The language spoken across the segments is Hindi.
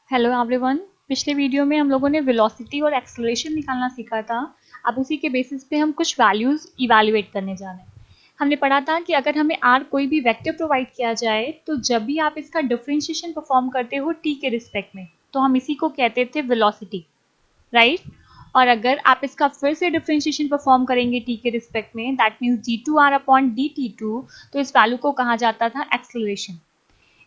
Hello everyone. पिछले वीडियो में हम लोगों ने वेलोसिटी और एक्सेलरेशन निकालना सीखा था। अब उसी के बेसिस पे हम कुछ वैल्यूज इवैल्यूएट करने जा रहे हैं। हमने पढ़ा था कि अगर हमें आर कोई भी वेक्टर प्रोवाइड किया जाए तो जब भी आप इसका डिफरेंशिएशन परफॉर्म करते हो टी के रिस्पेक्ट में तो हम इसी को कहते थे वेलोसिटी, राइट। और अगर आप इसका फिर से डिफरेंशिएशन परफॉर्म करेंगे टी के रिस्पेक्ट में, that means D two are upon D T two, तो इस वैल्यू को कहा जाता था एक्सेलरेशन।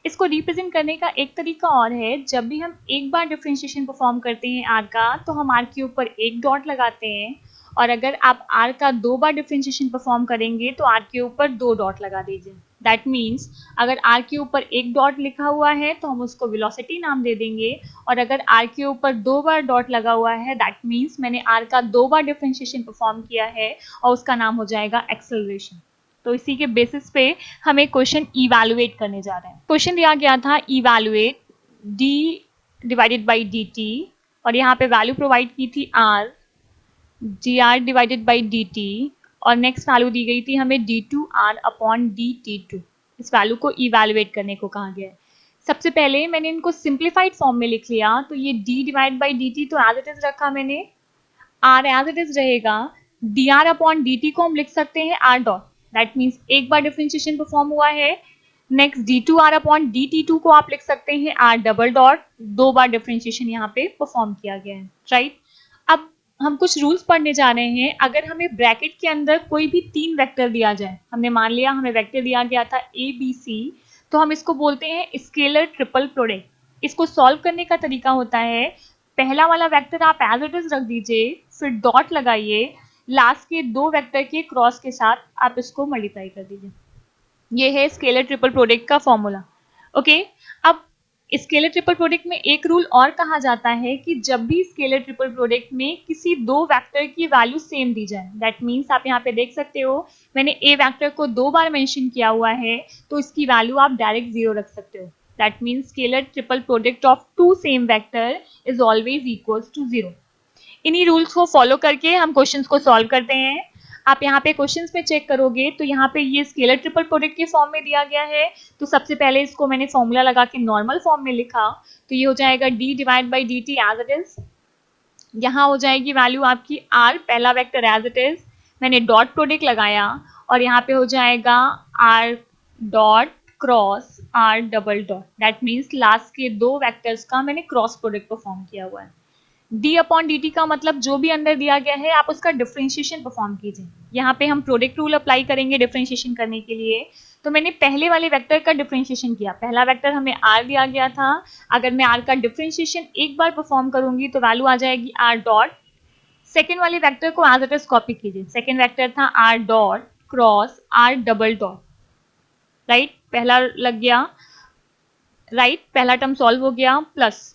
इसको रिप्रेजेंट करने का एक तरीका और है, जब भी हम एक बार डिफरेंशिएशन परफॉर्म करते हैं आर का तो हम आर के ऊपर एक डॉट लगाते हैं, और अगर आप आर का दो बार डिफरेंशिएशन परफॉर्म करेंगे तो आर के ऊपर दो डॉट लगा दीजिए। दैट मीन्स अगर आर के ऊपर एक डॉट लिखा हुआ है तो हम उसको वेलोसिटी नाम दे देंगे, और अगर आर के ऊपर दो बार डॉट लगा हुआ है दैट मीन्स मैंने आर का दो बार डिफरेंशिएशन परफॉर्म किया है और उसका नाम हो जाएगा एक्सेलरेशन। तो इसी के बेसिस पे हम एक क्वेश्चन इवैल्यूएट करने जा रहे हैं। क्वेश्चन दिया गया था evaluate D divided by D T, और यहाँ पे वैल्यू प्रोवाइड की थी R, D R divided by D T, और नेक्स्ट वैल्यू दी गई थी हमें D two are upon D T two. इस वैल्यू को इवैल्यूएट करने को कहा गया है। सबसे पहले मैंने इनको सिंप्लीफाइड फॉर्म में लिख लिया, तो ये D divide by D T तो एज इट इज रखा मैंने, आर एज इट इज रहेगा, D R upon D T को हम लिख सकते हैं आर डॉट, दैट मीन्स एक बार डिफरेंशिएशन परफॉर्म हुआ है। Next D two are upon D T two को आप लिख सकते हैं आर डबल डॉट, दो बार डिफरेंशिएशन यहाँ पे परफॉर्म किया गया है, राइट। अब हम कुछ रूल्स पढ़ने जा रहे हैं। अगर हमें ब्रैकेट के अंदर कोई भी तीन वेक्टर दिया जाए, हमने मान लिया हमें वेक्टर दिया गया था ए बी सी, तो हम इसको बोलते हैं स्केलर ट्रिपल प्रोडक्ट। इसको सॉल्व करने का तरीका होता है, पहला वाला वेक्टर आप एज इट इज रख दीजिए, फिर डॉट लगाइए, लास्ट के दो वेक्टर के क्रॉस के साथ आप इसको मल्टीप्लाई कर दीजिए। ये है स्केलर ट्रिपल प्रोडक्ट का फॉर्मूला। ओके। अब स्केलर ट्रिपल प्रोडक्ट में एक रूल और कहा जाता है कि जब भी स्केलर ट्रिपल प्रोडक्ट में किसी दो वेक्टर की वैल्यू सेम दी जाए, दैट मीन्स आप यहाँ पे देख सकते हो मैंने ए वेक्टर को दो बार मेंशन किया हुआ है तो इसकी वैल्यू आप डायरेक्ट जीरो रख सकते हो। That means scalar triple product of two same vector is always equals to zero. इन्हीं रूल्स को फॉलो करके हम क्वेश्चंस को सॉल्व करते हैं। आप यहाँ पे क्वेश्चंस में चेक करोगे तो यहाँ पे ये स्केलर ट्रिपल प्रोडक्ट के फॉर्म में दिया गया है, तो सबसे पहले इसको मैंने फॉर्मूला लगा के नॉर्मल फॉर्म में लिखा, तो ये हो जाएगा D divide by D T as it is. यहाँ हो जाएगी वैल्यू आपकी आर, पहला वेक्टर एज इट इज, मैंने डॉट प्रोडक्ट लगाया, और यहाँ पे हो जाएगा are dot cross are double dot, that means last के दो वेक्टर्स का मैंने क्रॉस प्रोडक्ट परफॉर्म किया हुआ है। डी अपॉन डी टी का मतलब जो भी अंदर दिया गया है आप उसका डिफरेंशिएशन परफॉर्म कीजिए। यहाँ पे हम प्रोडक्ट रूल अप्लाई करेंगे डिफरेंशिएशन करने के लिए। तो मैंने पहले वाले वेक्टर का डिफरेंशिएशन किया, पहला वेक्टर हमें आर दिया गया था, अगर मैं आर का डिफरेंशिएशन एक बार परफॉर्म करूंगी तो वैल्यू आ जाएगी आर डॉट। सेकेंड वाले वेक्टर को एज इट इज कॉपी कीजिए, सेकेंड वेक्टर था R dot cross are double dot, right, पहला लग गया, राइट, पहला टर्म सॉल्व हो गया, प्लस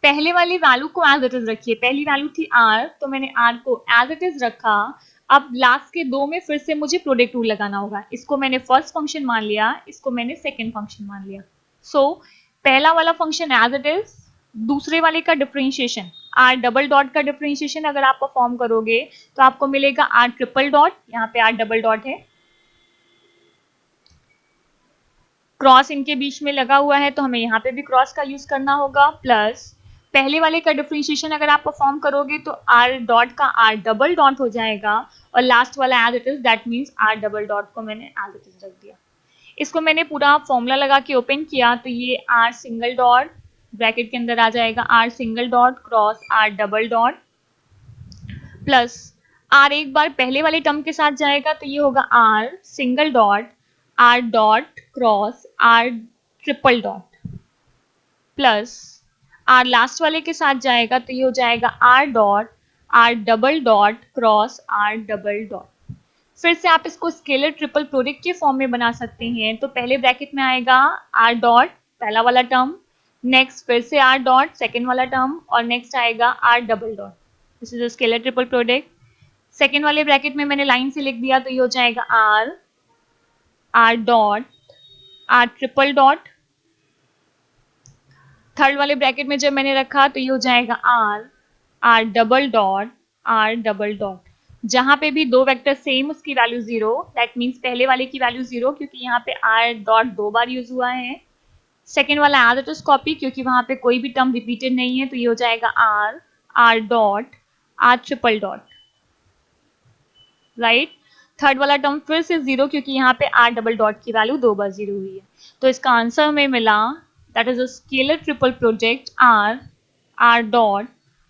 पहले वाली वैल्यू को एज इट इज रखिए, पहली वैल्यू थी आर तो मैंने आर को एज इट इज रखा। अब लास्ट के दो में फिर से मुझे प्रोडक्ट रूल लगाना होगा, इसको मैंने फर्स्ट फंक्शन मान लिया, इसको मैंने सेकंड फंक्शन मान लिया। सो पहला वाला फंक्शन एज इट इज, दूसरे वाले का डिफरेंशिएशन आर डबल डॉट का डिफरेंशिएशन अगर आप परफॉर्म करोगे तो आपको मिलेगा आर ट्रिपल डॉट, यहाँ पे आर डबल डॉट है, क्रॉस इनके बीच में लगा हुआ है तो हमें यहाँ पे भी क्रॉस का यूज करना होगा, प्लस पहले वाले का डिफरेंशिएशन अगर आप परफॉर्म करोगे तो आर डॉट का आर डबल डॉट हो जाएगा, और लास्ट वाला as it is, that means R double dot को मैंने एज इट इज रख दिया। इसको मैंने पूरा फॉर्मूला लगा के ओपन किया तो ये आर सिंगल डॉट ब्रैकेट के अंदर आ जाएगा R single dot cross are double dot, plus R एक बार पहले वाले टर्म के साथ जाएगा तो ये होगा R single dot R dot cross are triple dot, plus R last वाले के साथ जाएगा तो ये हो जाएगा are dot R double dot cross are double dot. फिर से आप इसको स्केलर ट्रिपल प्रोडक्ट के फॉर्म में बना सकते हैं, तो पहले ब्रैकेट में आएगा आर डॉट पहला वाला टर्म, नेक्स्ट फिर से आर डॉट सेकेंड वाला टर्म, और नेक्स्ट आएगा R double dot. This is scalar triple product. Second वाले ब्रैकेट में मैंने लाइन से लिख दिया तो ये हो जाएगा R R dot R triple dot. Third वाले ब्रैकेट में जब मैंने रखा तो ये हो जाएगा R R double dot R double dot. जहां पे भी दो वेक्टर सेम उसकी वैल्यू जीरो, दैट मीन्स पहले वाले की वैल्यू जीरो, क्योंकि यहाँ पे आर डॉट दो बार यूज हुआ है। सेकेंड वाला एज इट इज कॉपी, क्योंकि वहां पे कोई भी टर्म रिपीटेड नहीं है, तो ये हो जाएगा R, R dot, R triple dot, right. Third वाला टर्म फिर से जीरो, क्योंकि यहाँ पे आर डबल डॉट की वैल्यू 2 बार जीरो हुई है। तो इसका आंसर हमें मिला that is a scalar triple project R, R dot,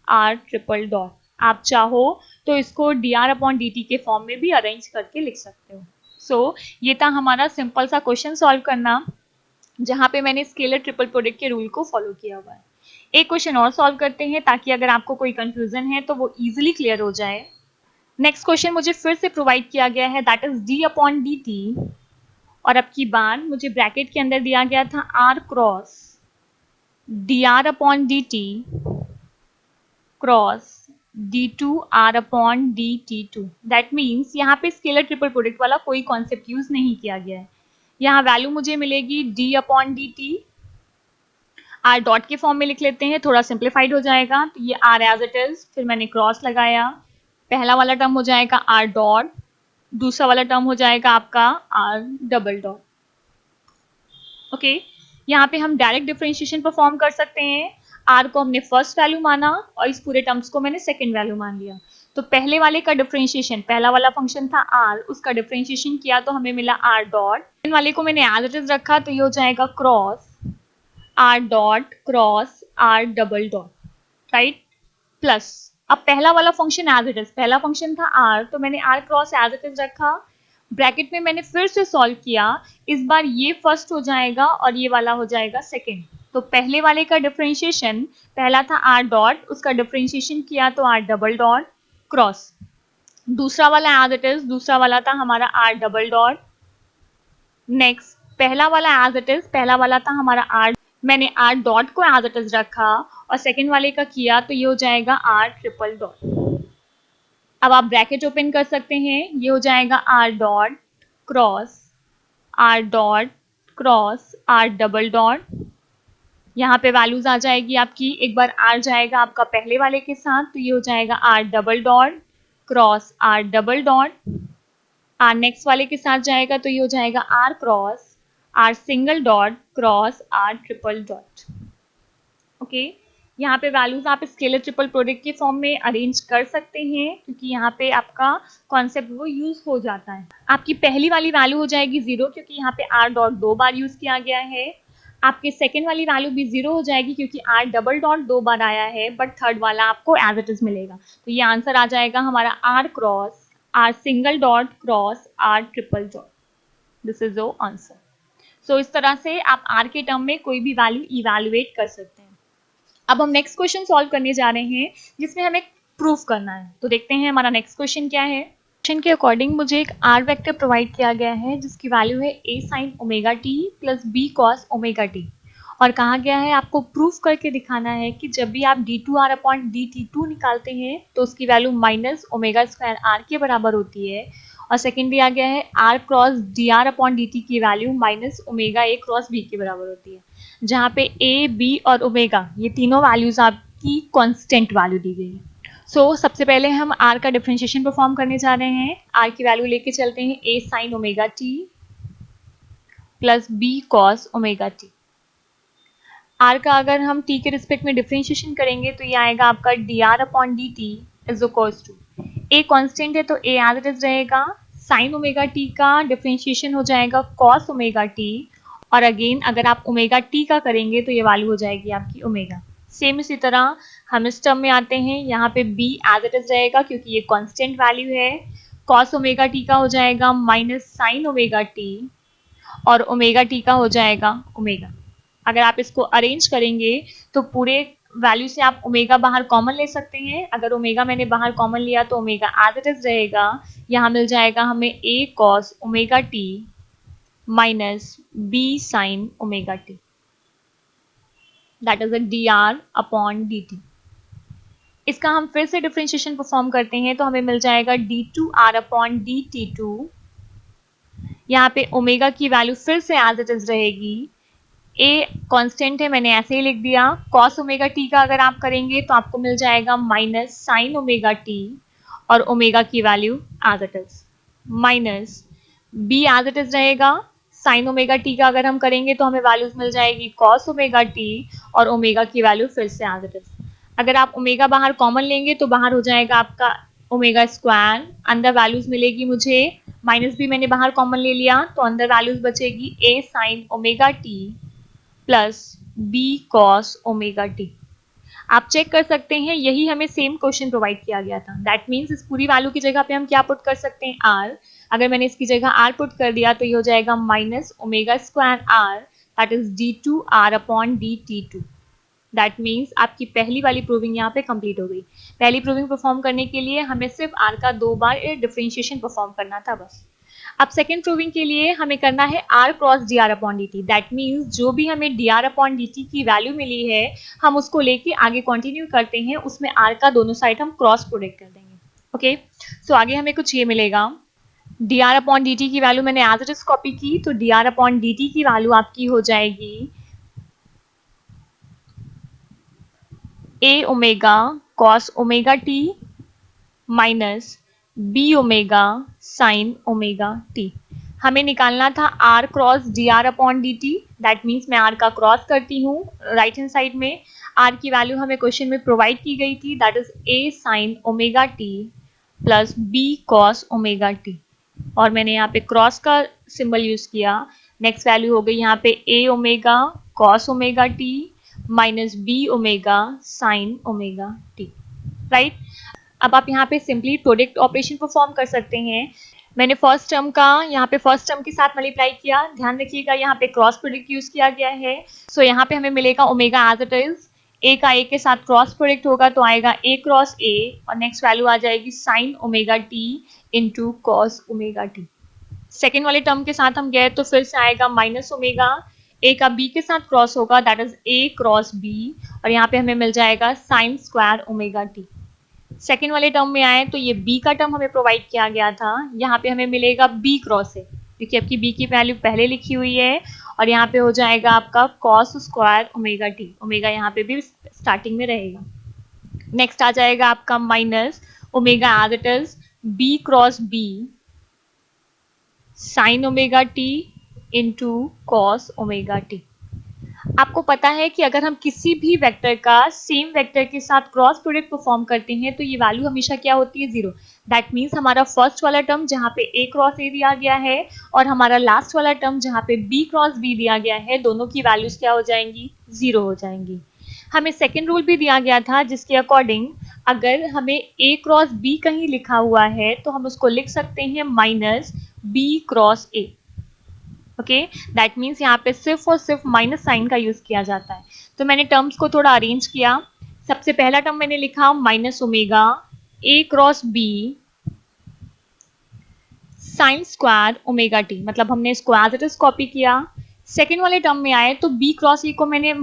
R triple dot. आप चाहो तो इसको D are upon D T के फॉर्म में भी अरेंज करके लिख सकते हो। सो ये था हमारा सिंपल सा क्वेश्चन सॉल्व करना, जहां पे मैंने स्केलर ट्रिपल प्रोडक्ट के रूल को फॉलो किया हुआ है। एक क्वेश्चन और सॉल्व करते हैं, ताकि अगर आपको कोई कंफ्यूजन है तो वो इजीली क्लियर हो जाए। नेक्स्ट क्वेश्चन मुझे फिर से प्रोवाइड किया गया है, that is D upon D T, और अब की बार मुझे ब्रैकेट के अंदर दिया गया था R cross D R upon D T cross D two are upon D T two. That means यहाँ पे स्केलर ट्रिपल प्रोडक्ट वाला कोई कॉन्सेप्ट यूज नहीं किया गया है। यहाँ वैल्यू मुझे मिलेगी D upon D T, R dot के फॉर्म में लिख लेते हैं, थोड़ा सिंप्लीफाइड हो जाएगा। तो ये आर एज इट इज, फिर मैंने क्रॉस लगाया, पहला वाला टर्म हो जाएगा आर डॉट, दूसरा वाला टर्म हो जाएगा आपका आर डबल डॉट। ओके, यहाँ पे हम डायरेक्ट डिफरेंशिएशन परफॉर्म कर सकते हैं। आर को हमने फर्स्ट वैल्यू माना और इस पूरे टर्म्स को मैंने सेकंड वैल्यू मान लिया। तो पहले वाले का डिफरेंशिएशन, पहला वाला फंक्शन था आर, उसका डिफरेंशिएशन किया तो हमें मिला आर डॉट। सेकंड वाले को मैंने एज इट इज रखा, तो ये हो जाएगा cross are dot cross are double dot, right, plus अब पहला वाला फंक्शन एज इट इज, पहला फंक्शन था आर, तो मैंने R cross as it is रखा, ब्रैकेट में मैंने फिर से सॉल्व किया। इस बार ये फर्स्ट हो जाएगा और ये वाला हो जाएगा सेकंड। तो पहले वाले का डिफरेंशिएशन, पहला था आर डॉट, उसका डिफरेंशिएशन किया तो आर डबल डॉट क्रॉस, दूसरा वाला एज इट इज, दूसरा वाला था हमारा आर डबल डॉट, नेक्स्ट पहला वाला एज इट इज, पहला वाला था हमारा आर, मैंने आर डॉट को एज इट इज रखा और सेकेंड वाले का किया तो ये हो जाएगा आर ट्रिपल डॉट। अब आप ब्रैकेट ओपन कर सकते हैं, ये हो जाएगा are dot cross are dot cross are double dot. यहाँ पे वैल्यूज आ जाएगी आपकी, एक बार आर जाएगा आपका पहले वाले के साथ, तो ये हो जाएगा r double dot cross are double dot, r next वाले के साथ जाएगा तो ये हो जाएगा r cross are single dot cross are triple dot. Okay, यहाँ पे वैल्यूज आप स्केलर ट्रिपल प्रोडक्ट के फॉर्म में अरेंज कर सकते हैं, क्योंकि यहाँ पे आपका कॉन्सेप्ट वो यूज हो जाता है। आपकी पहली वाली वैल्यू हो जाएगी जीरो, क्योंकि यहाँ पे आर डॉट 2 बार यूज किया गया है। आपके सेकेंड वाली वैल्यू भी जीरो हो जाएगी, क्योंकि आर डबल डॉट 2 बार आया है, बट थर्ड वाला आपको एज इट इज मिलेगा। तो ये आंसर आ जाएगा हमारा R cross are single dot cross are triple dot. This is your answer. So इस तरह से आप आर के टर्म में कोई भी वैल्यू इवैल्यूएट कर सकते हैं। अब हम नेक्स्ट क्वेश्चन सॉल्व करने जा रहे हैं, जिसमें हमें प्रूफ करना है। तो देखते हैं हमारा नेक्स्ट क्वेश्चन क्या है। क्वेश्चन के अकॉर्डिंग मुझे एक आर वेक्टर प्रोवाइड किया गया है, जिसकी वैल्यू है a sin omega T plus b cos omega T, और कहा गया है आपको प्रूफ करके दिखाना है कि जब भी आप d2r अपॉन dt2 निकालते हैं तो उसकी value minus omega square R के बराबर होती है, और सेकेंड दिया गया है are cross D R upon D T की वैल्यू माइनस ओमेगा ए क्रॉस बी के बराबर होती है, जहाँ पे ए बी और ओमेगा ये तीनों वैल्यूज आपकी कांस्टेंट वैल्यू दी गई है। सो सबसे पहले हम आर का डिफरेंशिएशन परफॉर्म करने जा रहे हैं। आर की वैल्यू लेके चलते हैं A sine omega T plus B cos omega T. R का अगर हम टी के रिस्पेक्ट में डिफरेंशिएशन करेंगे तो ये आएगा आपका d are upon D t is equals to, a constant है तो ए एज इट इज रहेगा, साइन ओमेगा टी का डिफरेंशिएशन हो जाएगा कॉस ओमेगा टी, और अगेन अगर आप ओमेगा टी का करेंगे तो ये वैल्यू हो जाएगी आपकी ओमेगा। सेम इसी तरह हम इस टर्म में आते हैं, यहाँ पे b एज इट इज रहेगा क्योंकि ये कांस्टेंट वैल्यू है, cos ओमेगा टी का हो जाएगा माइनस साइन ओमेगा टी, और ओमेगा टी का हो जाएगा ओमेगा। अगर आप इसको अरेंज करेंगे तो पूरे वैल्यू से आप ओमेगा बाहर कॉमन ले सकते हैं। अगर ओमेगा मैंने बाहर कॉमन लिया तो ओमेगा एज इट इज रहेगा, यहाँ मिल जाएगा हमें a cos omega T minus b sine omega T, that is a dr upon dt। इसका हम फिर से डिफरेंशिएशन परफॉर्म करते हैं तो हमें मिल जाएगा d2r अपॉन dt2। यहाँ पे ओमेगा की वैल्यू फिर से एज इट इज रहेगी, a कांस्टेंट है मैंने ऐसे ही लिख दिया, cos ओमेगा t का अगर आप करेंगे तो आपको मिल जाएगा माइनस साइन ओमेगा t, और ओमेगा की value as it is minus b as it is रहेगा, साइन ओमेगा टी का अगर हम करेंगे तो हमें वैल्यूज मिल जाएगी कॉस ओमेगा टी और ओमेगा की वैल्यू फिर से एज इट इज। अगर आप ओमेगा बाहर कॉमन लेंगे तो बाहर हो जाएगा आपका ओमेगा स्क्वायर, अंदर वैल्यूज मिलेगी मुझे माइनस भी मैंने बाहर कॉमन ले लिया तो अंदर वैल्यूज बचेगी A sine omega T plus B cos omega T. आप चेक कर सकते हैं यही हमें सेम क्वेश्चन प्रोवाइड किया गया था। दैट मीन्स इस पूरी वैल्यू की जगह पे हम क्या पुट कर सकते हैं आर। अगर मैंने इसकी जगह आर पुट कर दिया तो ये हो जाएगा minus omega square r that is d two are upon D T two. That means आपकी पहली वाली प्रूविंग यहाँ पे कंप्लीट हो गई। पहली प्रूविंग परफॉर्म करने के लिए हमें सिर्फ आर का 2 बार डिफरेंशिएशन परफॉर्म करना था बस। अब सेकेंड प्रूविंग के लिए हमें करना है are cross D R upon D T. That means जो भी हमें d are upon D T की वैल्यू मिली है हम उसको लेके आगे कंटिन्यू करते हैं, उसमें आर का दोनों साइड हम क्रॉस प्रोडक्ट कर देंगे। ओके सो आगे हमें कुछ ये मिलेगा D are upon D T की वैल्यू मैंने एज इट इज कॉपी की तो D are upon D T की वैल्यू आपकी हो जाएगी A omega cos omega T minus B omega sine omega T. हमें निकालना था R cross D R upon D T. That means मैं आर का क्रॉस करती हूँ राइट हैंड साइड में। आर की वैल्यू हमें क्वेश्चन में प्रोवाइड की गई थी that is A sine omega T plus B cos omega T और मैंने यहाँ पे क्रॉस का सिंबल यूज किया। नेक्स्ट वैल्यू हो गई यहाँ पे A omega cos omega T minus B omega sine omega T. Right, अब आप यहाँ पे सिंपली प्रोडक्ट ऑपरेशन परफॉर्म कर सकते हैं। मैंने फर्स्ट टर्म का यहाँ पे फर्स्ट टर्म के साथ मल्टीप्लाई किया। ध्यान रखिएगा यहाँ पे क्रॉस प्रोडक्ट यूज किया गया है। सो यहाँ पे हमें मिलेगा ओमेगा एज इट इज। ए का ए के साथ क्रॉस प्रोडक्ट होगा तो आएगा ए क्रॉस ए और नेक्स्ट वैल्यू आ जाएगी sign omega t into cos omega t. Second वाले टर्म के साथ हम गए तो फिर से आएगा माइनस ओमेगा। ए का बी के साथ क्रॉस होगा that is a cross b और यहाँ पे हमें मिल जाएगा sine square omega t. Second वाले टर्म में आए तो ये b का टर्म हमें प्रोवाइड किया गया था, यहाँ पे हमें मिलेगा b क्रॉस ए क्योंकि आपकी b की वैल्यू पहले लिखी हुई है और यहाँ पे हो जाएगा आपका cos square omega T. Omega यहाँ पे भी स्टार्टिंग में रहेगा। नेक्स्ट आ जाएगा आपका minus omega as it is b cross b sine omega t into cos omega t. आपको पता है कि अगर हम किसी भी वेक्टर का सेम वेक्टर के साथ क्रॉस प्रोडक्ट परफॉर्म करते हैं तो ये वैल्यू हमेशा क्या होती है जीरो। दैट मीन्स हमारा फर्स्ट वाला टर्म जहाँ पे ए क्रॉस ए दिया गया है और हमारा लास्ट वाला टर्म जहाँ पे बी क्रॉस बी दिया गया है दोनों की वैल्यूज क्या हो जाएंगी, जीरो हो जाएंगी। हमें सेकेंड रूल भी दिया गया था जिसके अकॉर्डिंग अगर हमें ए क्रॉस बी कहीं लिखा हुआ है तो हम उसको लिख सकते हैं minus b cross a. Okay that means यहाँ पे सिर्फ और सिर्फ माइनस साइन का यूज किया जाता है। तो मैंने टर्म्स को थोड़ा अरेंज किया। सबसे पहला टर्म मैंने लिखा माइनस ओमेगा ए cross b sine square omega t, मतलब हमने इसको एज इट इज कॉपी किया। सेकेंड वाले टर्म में आए तो बी क्रॉस ए को मैंने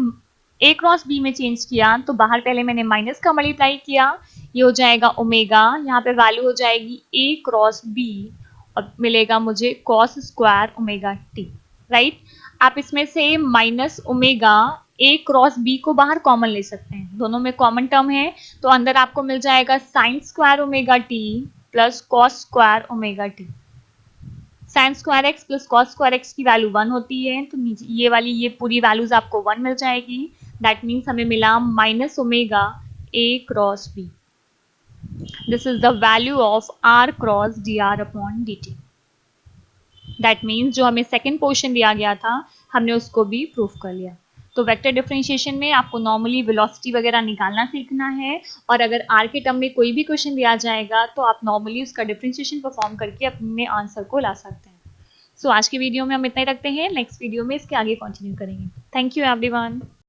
ए क्रॉस बी में चेंज किया तो बाहर पहले मैंने माइनस का मल्टीप्लाई किया, ये हो जाएगा ओमेगा, यहाँ पे वैल्यू हो जाएगी ए क्रॉस बी और मिलेगा मुझे cos square omega T. Right, आप इसमें से माइनस ओमेगा ए क्रॉस बी को बाहर कॉमन ले सकते हैं, दोनों में कॉमन टर्म है तो अंदर आपको मिल जाएगा sine square omega T plus cos square omega T. Sine square x plus cos square x की वैल्यू 1 होती है तो ये वाली ये पूरी वैल्यूज आपको 1 मिल जाएगी। दैट मीन्स हमें मिला minus omega A cross b. This is the value of r cross dr upon dt. That means जो हमें सेकेंड पोर्शन दिया गया था हमने उसको भी प्रूफ कर लिया। तो वेक्टर डिफरेंशिएशन में आपको नॉर्मली वेलोसिटी वगैरह निकालना सीखना है और अगर r के टर्म में कोई भी क्वेश्चन दिया जाएगा तो आप नॉर्मली उसका डिफरेंशिएशन परफॉर्म करके अपने आंसर को ला सकते हैं। सो आज की वीडियो में हम इतना ही रखते हैं, नेक्स्ट वीडियो में इसके आगे कंटिन्यू करेंगे। Thank you everyone.